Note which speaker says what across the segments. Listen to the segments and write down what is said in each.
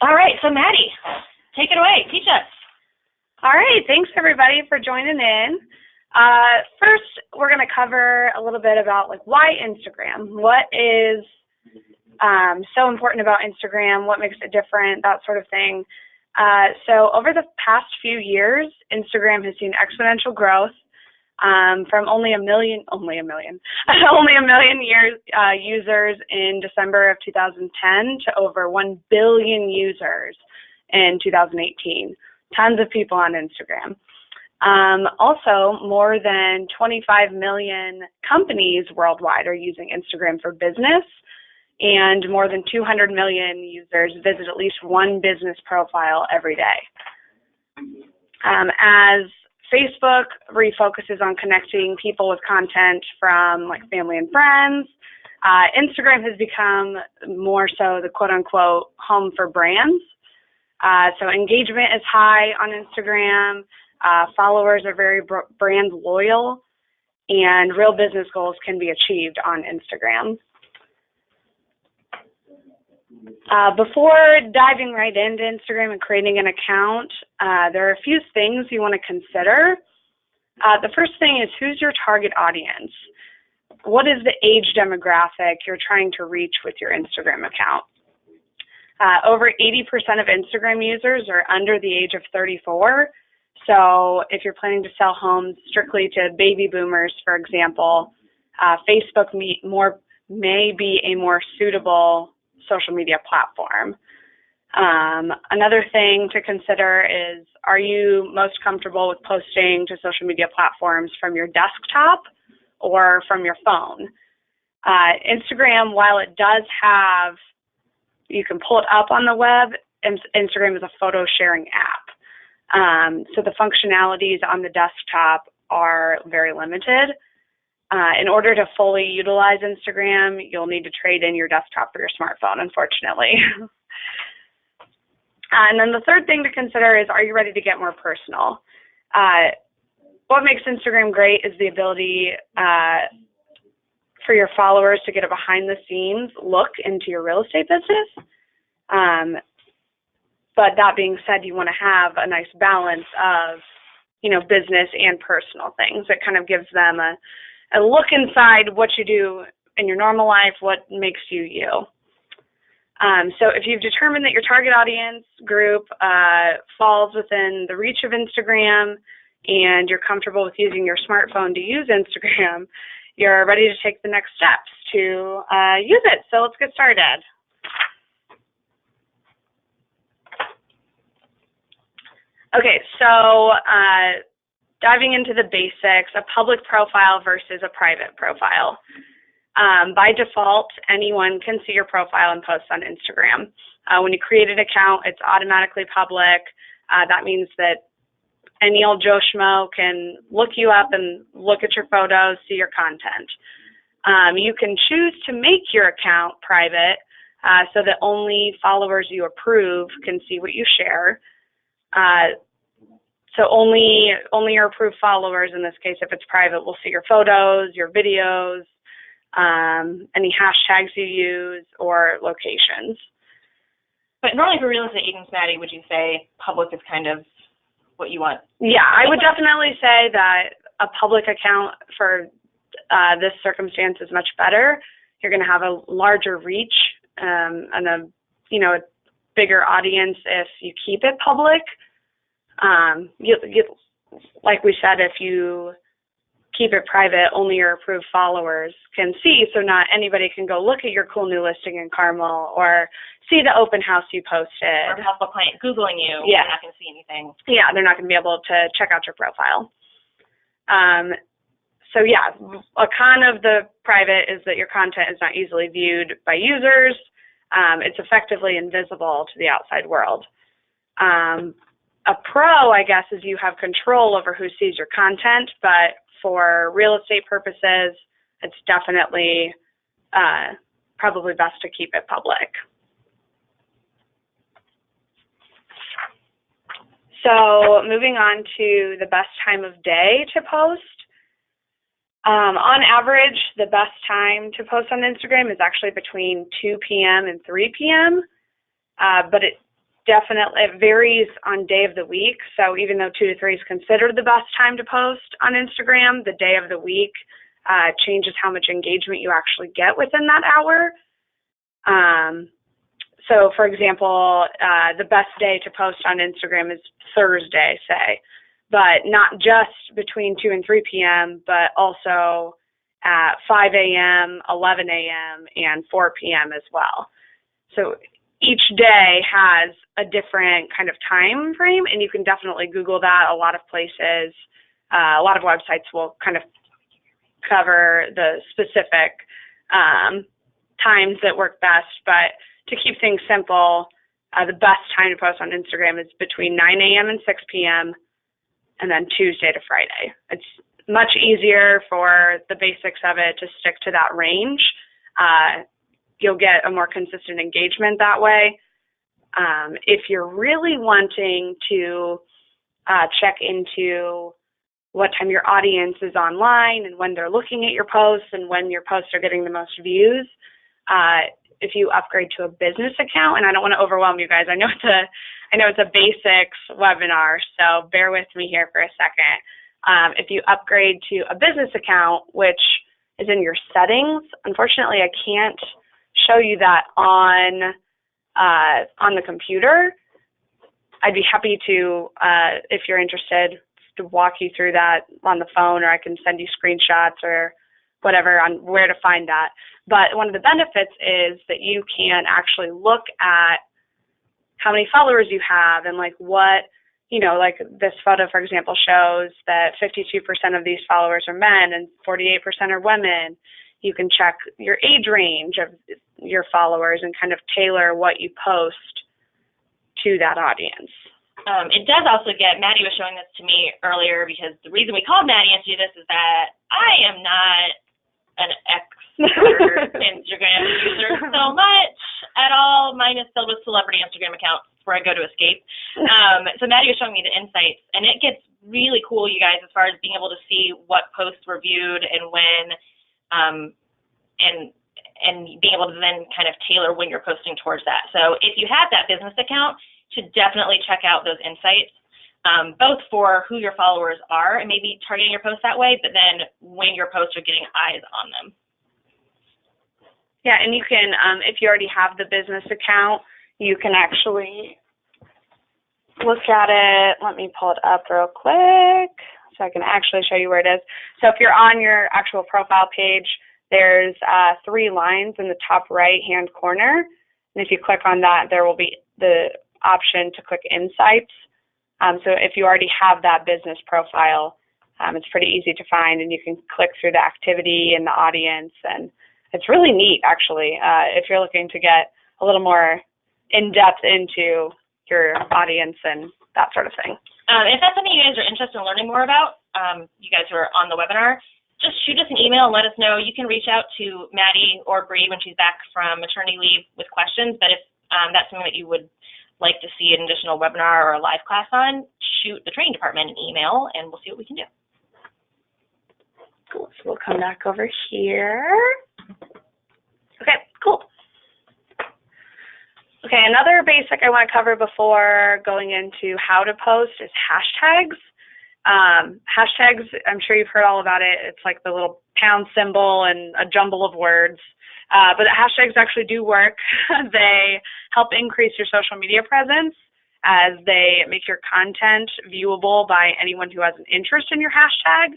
Speaker 1: All right, so Maddie, take it away. Teach us.
Speaker 2: All right, thanks everybody for joining in. First, we're going to cover a little bit about why Instagram. What is so important about Instagram? What makes it different? That sort of thing. So over the past few years, Instagram has seen exponential growth from only a million users in December of 2010 to over 1 billion users in 2018. Tons of people on Instagram. Also, more than 25 million companies worldwide are using Instagram for business, and more than 200 million users visit at least one business profile every day. As Facebook refocuses on connecting people with content from family and friends, Instagram has become more so the quote-unquote home for brands. So engagement is high on Instagram, followers are very brand loyal, and real business goals can be achieved on Instagram. Before diving right into Instagram and creating an account, there are a few things you want to consider. The first thing is, who's your target audience? What is the age demographic you're trying to reach with your Instagram account? Over 80% of Instagram users are under the age of 34. So if you're planning to sell homes strictly to baby boomers, for example, Facebook may be a more suitable social media platform. Another thing to consider is, are you most comfortable with posting to social media platforms from your desktop or from your phone? Instagram, while it does have, you can pull it up on the web, Instagram is a photo sharing app. So the functionalities on the desktop are very limited. In order to fully utilize Instagram, you'll need to trade in your desktop for your smartphone, unfortunately. And then the third thing to consider is, are you ready to get more personal? What makes Instagram great is the ability for your followers to get a behind-the-scenes look into your real estate business. But that being said, you want to have a nice balance of, business and personal things. It kind of gives them a look inside what you do in your normal life, what makes you you. So if you've determined that your target audience group falls within the reach of Instagram and you're comfortable with using your smartphone to use Instagram, you're ready to take the next steps to use it. So let's get started. Okay, so diving into the basics, a public profile versus a private profile. By default, anyone can see your profile and post on Instagram. When you create an account, it's automatically public. That means that any old Joe Schmo can look you up and look at your photos, see your content. You can choose to make your account private so that only followers you approve can see what you share. So only your approved followers, in this case, if it's private, will see your photos, your videos, any hashtags you use, or locations.
Speaker 1: But normally for real estate agents, Maddie, would you say public is kind of what you want?
Speaker 2: Yeah, I would definitely say that a public account for this circumstance is much better. You're going to have a larger reach and a bigger audience if you keep it public. Like we said, if you keep it private, only your approved followers can see, so not anybody can go look at your cool new listing in Carmel or see the open house you posted.
Speaker 1: Or a possible client Googling you,
Speaker 2: yeah.
Speaker 1: They're not going to see anything.
Speaker 2: Yeah, they're not going to be able to check out your profile. So yeah, a con of the private is that your content is not easily viewed by users. It's effectively invisible to the outside world. A pro, I guess, is you have control over who sees your content, but for real estate purposes, it's definitely probably best to keep it public. So moving on to the best time of day to post. On average, the best time to post on Instagram is actually between 2 p.m. and 3 p.m., but it varies on day of the week. So even though 2 to 3 is considered the best time to post on Instagram, the day of the week changes how much engagement you actually get within that hour. So for example, the best day to post on Instagram is Thursday, say, but not just between 2 and 3 p.m., but also at 5 a.m., 11 a.m., and 4 p.m. as well. So each day has a different kind of time frame, and you can definitely Google that. A lot of places, a lot of websites will kind of cover the specific times that work best, but to keep things simple, the best time to post on Instagram is between 9 a.m. and 6 p.m., and then Tuesday to Friday. It's much easier for the basics of it to stick to that range. You'll get a more consistent engagement that way. If you're really wanting to check into what time your audience is online and when they're looking at your posts and when your posts are getting the most views, if you upgrade to a business account, and I don't want to overwhelm you guys. I know it's a basics webinar, so bear with me here for a second. If you upgrade to a business account, which is in your settings, unfortunately I can't show you that on the computer. I'd be happy to, if you're interested, to walk you through that on the phone, or I can send you screenshots or whatever on where to find that. But one of the benefits is that you can actually look at how many followers you have and like what, like this photo, for example, shows that 52% of these followers are men and 48% are women. You can check your age range of your followers and kind of tailor what you post to that audience.
Speaker 1: It does also get, Maddie was showing this to me earlier, because the reason we called Maddie to do this is that I am not an expert Instagram user so much at all. Mine is filled with celebrity Instagram accounts where I go to escape. So Maddie was showing me the insights, and it gets really cool, you guys, as far as being able to see what posts were viewed and when, and being able to then kind of tailor when you're posting towards that. So if you have that business account, to definitely check out those insights, both for who your followers are and maybe targeting your posts that way, but then when your posts are getting eyes on them.
Speaker 2: Yeah, and you can, if you already have the business account, you can actually look at it. Let me pull it up real quick so I can actually show you where it is. So if you're on your actual profile page, there's 3 lines in the top right-hand corner. And if you click on that, there will be the option to click Insights. So if you already have that business profile, it's pretty easy to find, and you can click through the activity and the audience, and it's really neat, actually, if you're looking to get a little more in-depth into your audience and that sort of thing.
Speaker 1: If that's something you guys are interested in learning more about, you guys who are on the webinar, just shoot us an email and let us know. You can reach out to Maddie or Bree when she's back from maternity leave with questions, but if that's something that you would like to see an additional webinar or a live class on, shoot the training department an email and we'll see what we can do.
Speaker 2: Cool. So we'll come back over here. Okay, cool. Okay, another basic I want to cover before going into how to post is hashtags. Hashtags, I'm sure you've heard all about it. It's like the little pound symbol and a jumble of words. But the hashtags actually do work. They help increase your social media presence as they make your content viewable by anyone who has an interest in your hashtag.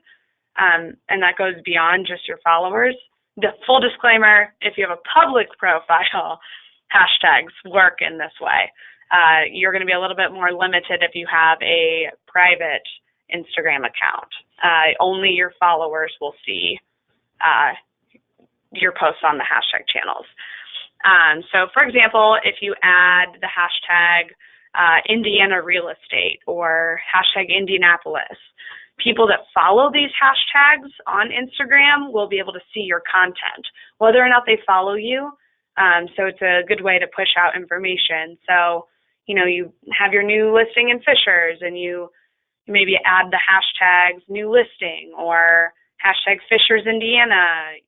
Speaker 2: And that goes beyond just your followers. The full disclaimer, if you have a public profile, hashtags work in this way. You're going to be a little bit more limited if you have a private Instagram account. Only your followers will see your posts on the hashtag channels. So for example, if you add the hashtag Indiana real estate or hashtag Indianapolis, people that follow these hashtags on Instagram will be able to see your content, whether or not they follow you. So it's a good way to push out information. So, you have your new listing in Fishers and you maybe add the hashtags new listing or hashtag Fishers, Indiana,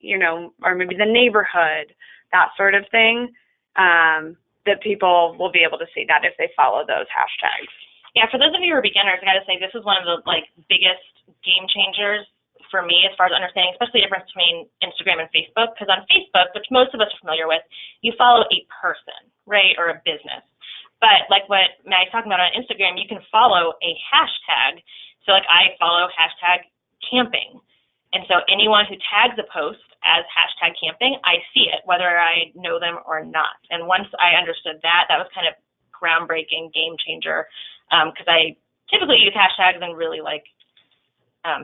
Speaker 2: or maybe the neighborhood, that sort of thing, that people will be able to see that if they follow those hashtags.
Speaker 1: Yeah, for those of you who are beginners, I got to say this is one of the biggest game changers for me as far as understanding, especially the difference between Instagram and Facebook. Because on Facebook, which most of us are familiar with, you follow a person, right, or a business. But like what Maddie's talking about on Instagram, you can follow a hashtag. So I follow hashtag camping. And so anyone who tags a post as hashtag camping, I see it, whether I know them or not. And once I understood that, that was kind of groundbreaking, game changer, because I typically use hashtags in really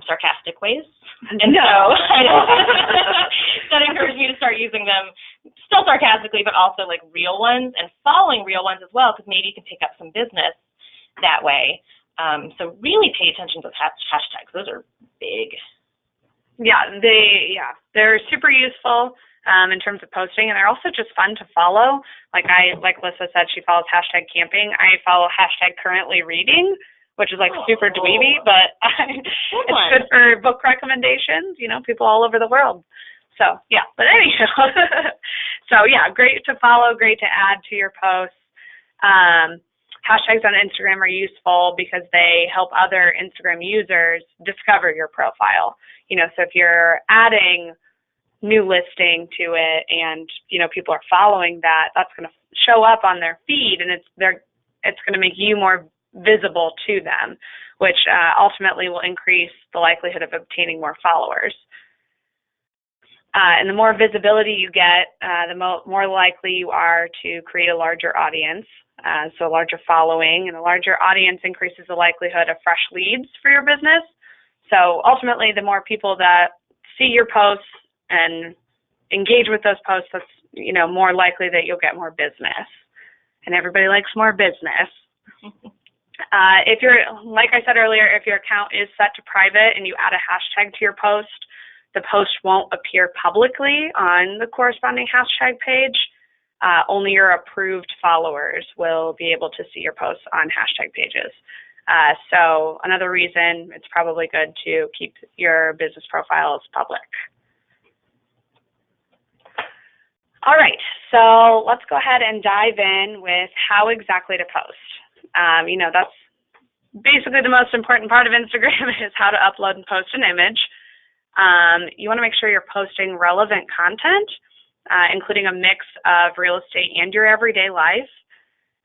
Speaker 1: sarcastic ways. And so that encouraged me to start using them still sarcastically, but also real ones and following real ones as well, because maybe you can pick up some business that way. So really pay attention to hashtags. Those are big.
Speaker 2: Yeah, they're super useful in terms of posting, and they're also just fun to follow. Like Lissa said, she follows hashtag camping. I follow hashtag currently reading, which is super dweeby, but it's good for book recommendations, people all over the world. So, yeah, but anyhow, so yeah, great to follow, great to add to your posts. Hashtags on Instagram are useful because they help other Instagram users discover your profile. So if you're adding new listing to it and, people are following that, that's going to show up on their feed, and it's going to make you more visible to them, which ultimately will increase the likelihood of obtaining more followers. And the more visibility you get, the more likely you are to create a larger audience, so a larger following, and a larger audience increases the likelihood of fresh leads for your business. So ultimately, the more people that see your posts and engage with those posts, that's more likely that you'll get more business. And everybody likes more business. If you're, like I said earlier, if your account is set to private and you add a hashtag to your post, the post won't appear publicly on the corresponding hashtag page. Only your approved followers will be able to see your posts on hashtag pages. So another reason it's probably good to keep your business profiles public. All right, so let's go ahead and dive in with how exactly to post. That's basically the most important part of Instagram is how to upload and post an image. You want to make sure you're posting relevant content, including a mix of real estate and your everyday life.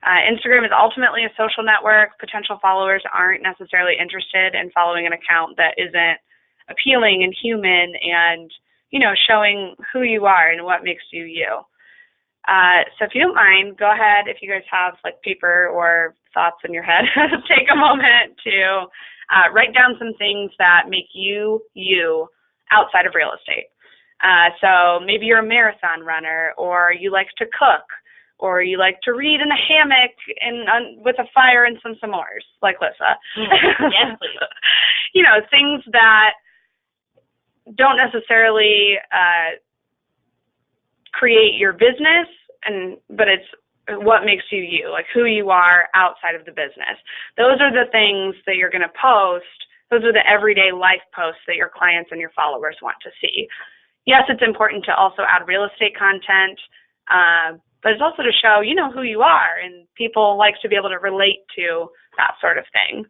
Speaker 2: Instagram is ultimately a social network. Potential followers aren't necessarily interested in following an account that isn't appealing and human and, showing who you are and what makes you you. So if you don't mind, go ahead, if you guys have paper or thoughts in your head, take a moment to write down some things that make you you outside of real estate. So maybe you're a marathon runner, or you like to cook, or you like to read in a hammock and with a fire and some s'mores, like Lissa.
Speaker 1: Yes, please.
Speaker 2: Things that don't necessarily create your business, but it's what makes you you, who you are outside of the business. Those are the things that you're going to post. Those are the everyday life posts that your clients and your followers want to see. Yes, it's important to also add real estate content, but it's also to show, who you are, and people like to be able to relate to that sort of thing.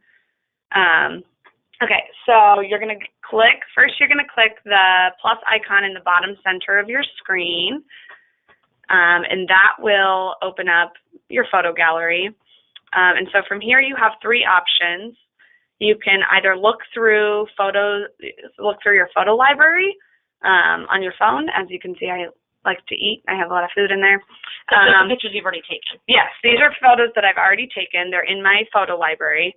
Speaker 2: Okay, so you're going to click the plus icon in the bottom center of your screen, and that will open up your photo gallery. And so from here you have three options. You can either look through your photo library on your phone. As you can see, I like to eat. I have a lot of food in there.
Speaker 1: The pictures you've already taken.
Speaker 2: Yes, these are photos that I've already taken. They're in my photo library.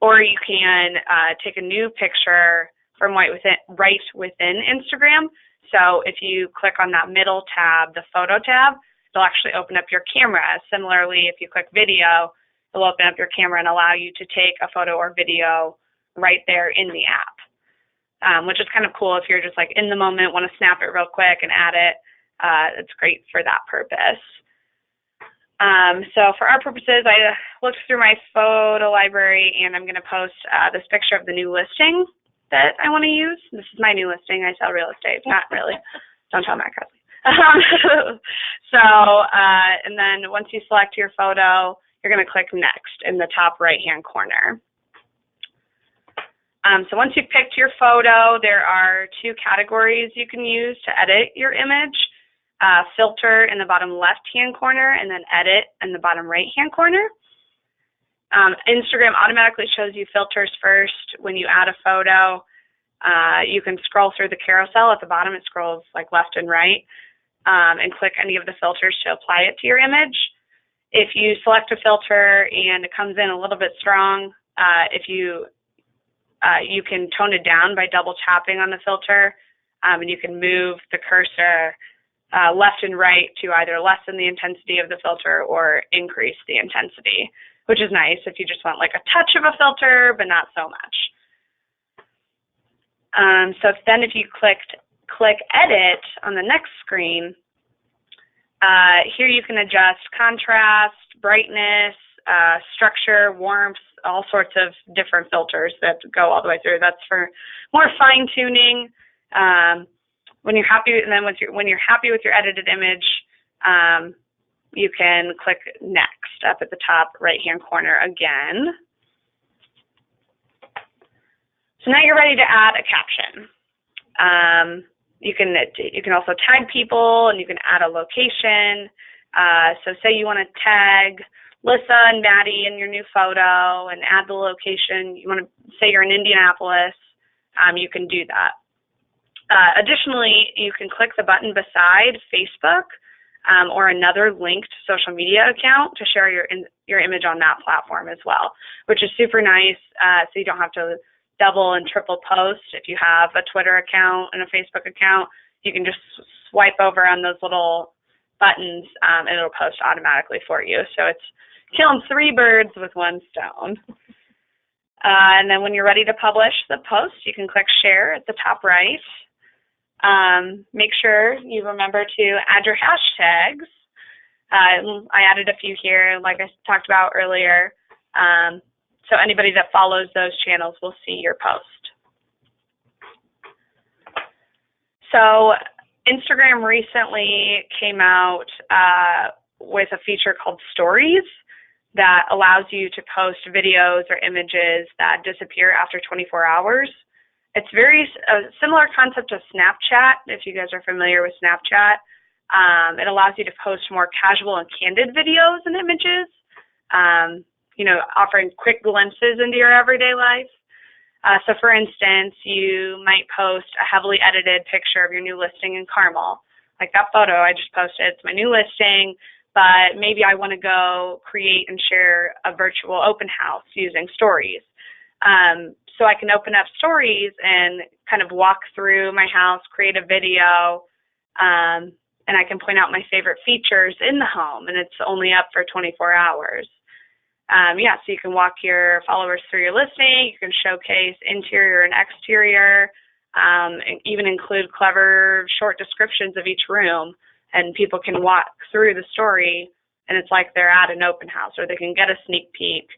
Speaker 2: Or you can take a new picture from right within Instagram. So if you click on that middle tab, the photo tab, it'll actually open up your camera. Similarly, if you click video, it'll open up your camera and allow you to take a photo or video right there in the app, which is kind of cool if you're just in the moment, want to snap it real quick and add it. It's great for that purpose. So for our purposes, I looked through my photo library, and I'm going to post this picture of the new listing that I want to use. This is my new listing. I sell real estate. Not really. Don't tell Matt Casley. And then once you select your photo, you're going to click Next in the top right-hand corner. So once you've picked your photo, there are 2 categories you can use to edit your image. Filter in the bottom left-hand corner, and then Edit in the bottom right-hand corner. Instagram automatically shows you filters first when you add a photo. You can scroll through the carousel at the bottom. It scrolls like left and right, and click any of the filters to apply it to your image. If you select a filter and it comes in a little bit strong, you can tone it down by double tapping on the filter, and you can move the cursor left and right to either lessen the intensity of the filter or increase the intensity, which is nice if you just want like a touch of a filter, but not so much. So then if you click Edit on the next screen, here you can adjust contrast, brightness, structure, warmth, all sorts of different filters that go all the way through. That's for more fine-tuning. When you're happy, and then when you're happy with your edited image, you can click Next up at the top right-hand corner again. So now you're ready to add a caption. You can also tag people, and you can add a location. So say you want to tag Lissa and Maddie in your new photo and add the location. You want to say you're in Indianapolis, you can do that. Additionally, you can click the button beside Facebook or another linked social media account to share your image on that platform as well, which is super nice, so you don't have to double and triple post. If you have a Twitter account and a Facebook account, you can just swipe over on those little buttons, and it'll post automatically for you. So it's killing 3 birds with 1 stone. And then when you're ready to publish the post, you can click Share at the top right. Make sure you remember to add your hashtags. I added a few here, like I talked about earlier. So anybody that follows those channels will see your post. So Instagram recently came out with a feature called Stories that allows you to post videos or images that disappear after 24 hours. It's a similar concept to Snapchat, if you guys are familiar with Snapchat. It allows you to post more casual and candid videos and images, offering quick glimpses into your everyday life. So for instance, you might post a heavily edited picture of your new listing in Carmel. Like that photo I just posted, it's my new listing, but maybe I want to go create and share a virtual open house using Stories. So I can open up Stories and kind of walk through my house, create a video, and I can point out my favorite features in the home, and it's only up for 24 hours. So you can walk your followers through your listing, you can showcase interior and exterior, and even include clever short descriptions of each room, and people can walk through the story, and it's like they're at an open house, or they can get a sneak peek.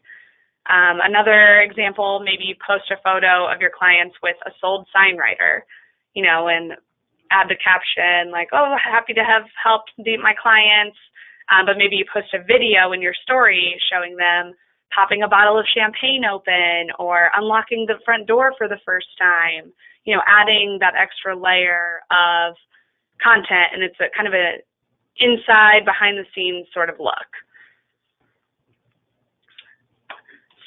Speaker 2: Another example, maybe you post a photo of your clients with a sold sign writer, and add the caption like, oh, happy to have helped my clients, but maybe you post a video in your story showing them popping a bottle of champagne open or unlocking the front door for the first time, adding that extra layer of content, and it's a kind of an inside, behind-the-scenes sort of look.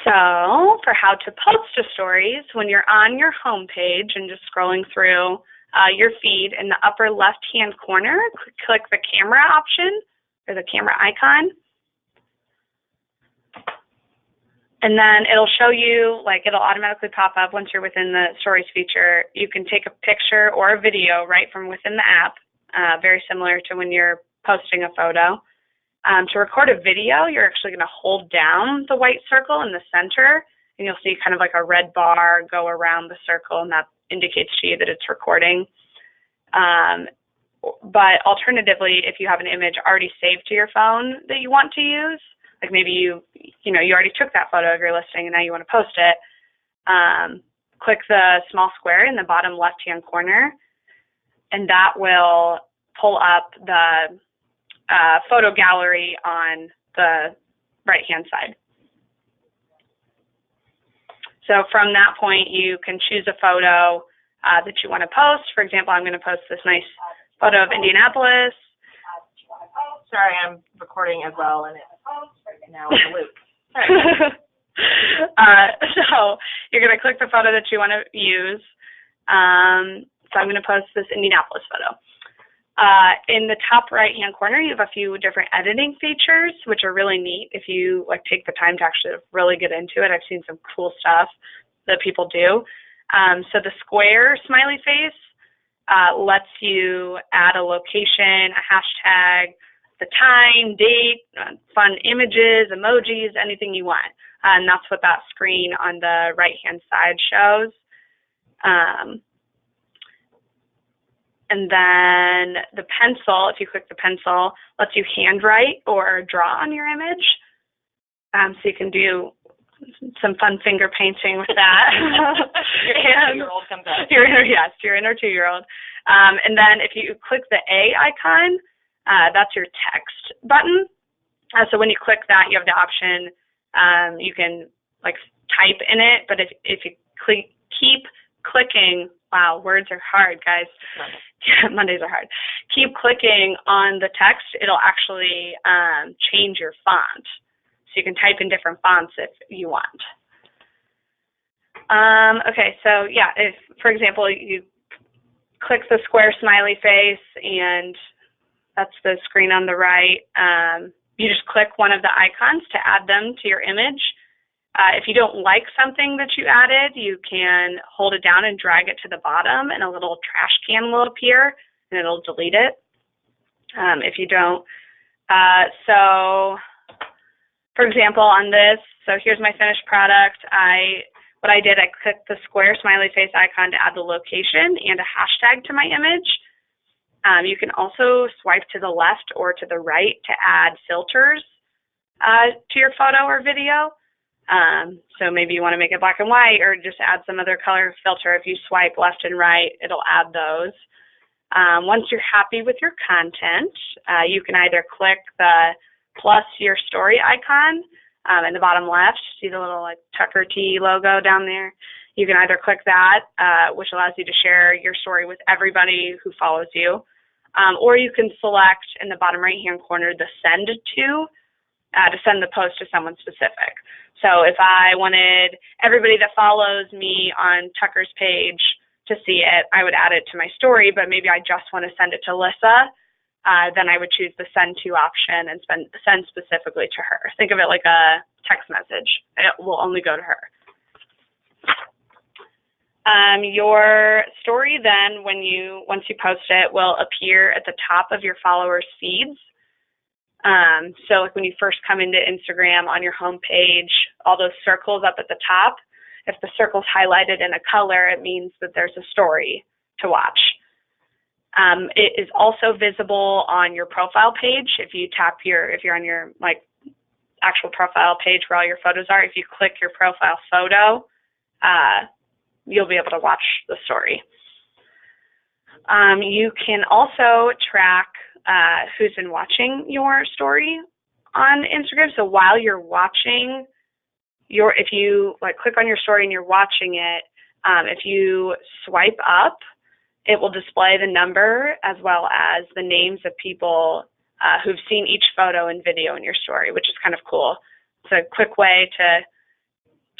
Speaker 2: So for how to post to Stories, when you're on your home page and just scrolling through your feed, in the upper left-hand corner, click the camera option or the camera icon. And then it'll show you, it'll automatically pop up once you're within the Stories feature. You can take a picture or a video right from within the app, very similar to when you're posting a photo. To record a video, you're actually going to hold down the white circle in the center, and you'll see kind of like a red bar go around the circle, and that indicates to you that it's recording. But alternatively, if you have an image already saved to your phone that you want to use, like maybe you already took that photo of your listing and now you want to post it, click the small square in the bottom left-hand corner, and that will pull up the photo gallery on the right-hand side. So from that point, you can choose a photo that you want to post. For example, I'm going to post this nice photo of Indianapolis.
Speaker 1: Sorry, I'm recording as well, and it's now in a loop.
Speaker 2: So you're going to click the photo that you want to use. So I'm going to post this Indianapolis photo. In the top right-hand corner, you have a few different editing features, which are really neat if you take the time to actually really get into it. I've seen some cool stuff that people do. So the square smiley face lets you add a location, a hashtag, the time, date, fun images, emojis, anything you want. And that's what that screen on the right-hand side shows. And then the pencil, if you click the pencil, lets you handwrite or draw on your image. So you can do some fun finger painting with that.
Speaker 1: Your 2-year-old comes out.
Speaker 2: Yes, your inner 2-year-old. And then if you click the A icon, that's your text button. So when you click that, you have the option, you can type in it, but if you keep clicking, wow, words are hard, guys. Mondays are hard. Keep clicking on the text, it'll actually change your font. So you can type in different fonts if you want. Okay, so yeah, if, for example, you click the square smiley face, and that's the screen on the right, you just click one of the icons to add them to your image. If you don't like something that you added, you can hold it down and drag it to the bottom, and a little trash can will appear, and it'll delete it. If you don't, so for example, on this, so here's my finished product. What I did, I clicked the square smiley face icon to add the location and a hashtag to my image. You can also swipe to the left or to the right to add filters to your photo or video. So maybe you want to make it black and white or just add some other color filter. If you swipe left and right, it'll add those. Once you're happy with your content, you can either click the plus your story icon in the bottom left. See the little Tucker T logo down there? You can either click that, which allows you to share your story with everybody who follows you, or you can select in the bottom right-hand corner the send to send the post to someone specific. So if I wanted everybody that follows me on Tucker's page to see it, I would add it to my story, but maybe I just want to send it to Lissa, then I would choose the send to option and send specifically to her. Think of it like a text message. It will only go to her. Your story then, once you post it, will appear at the top of your followers' feeds. So when you first come into Instagram on your home page, all those circles up at the top, if the circle's highlighted in a color, it means that there's a story to watch. It is also visible on your profile page. If you if you're on your actual profile page where all your photos are, if you click your profile photo, you'll be able to watch the story. You can also track who's been watching your story on Instagram. So while you're watching if you click on your story and you're watching it, if you swipe up, it will display the number as well as the names of people who've seen each photo and video in your story, which is kind of cool. It's a quick way to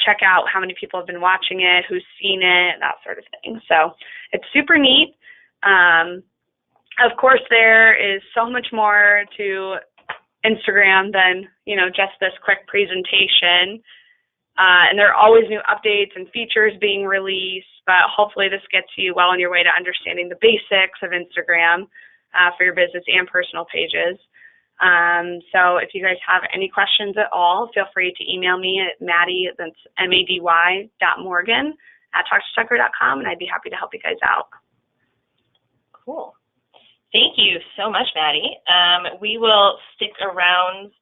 Speaker 2: check out how many people have been watching it, who's seen it, that sort of thing. So it's super neat. Of course, there is so much more to Instagram than, just this quick presentation. And there are always new updates and features being released, but hopefully this gets you well on your way to understanding the basics of Instagram for your business and personal pages. So if you guys have any questions at all, feel free to email me at Maddie, that's mady.morgan@talktotucker.com, and I'd be happy to help you guys out.
Speaker 1: Cool. Thank you. you so much, Maddie. We will stick around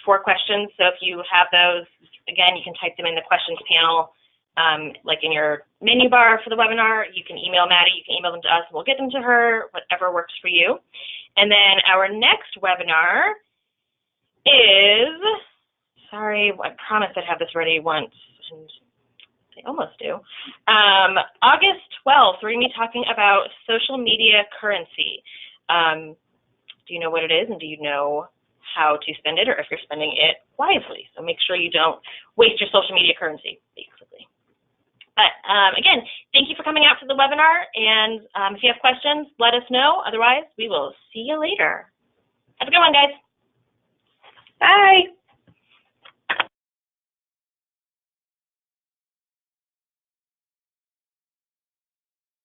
Speaker 1: for questions. So if you have those, again, you can type them in the questions panel, like in your menu bar for the webinar. You can email Maddie. You can email them to us, and we'll get them to her, whatever works for you. And then our next webinar is, sorry, I promised I'd have this ready once, and I almost do. August 12th, we're going to be talking about social media currency. Do you know what it is, and do you know how to spend it, or if you're spending it wisely? So make sure you don't waste your social media currency, basically. But again, thank you for coming out to the webinar, and if you have questions, let us know. Otherwise, we will see you later. Have a good one, guys.
Speaker 2: Bye.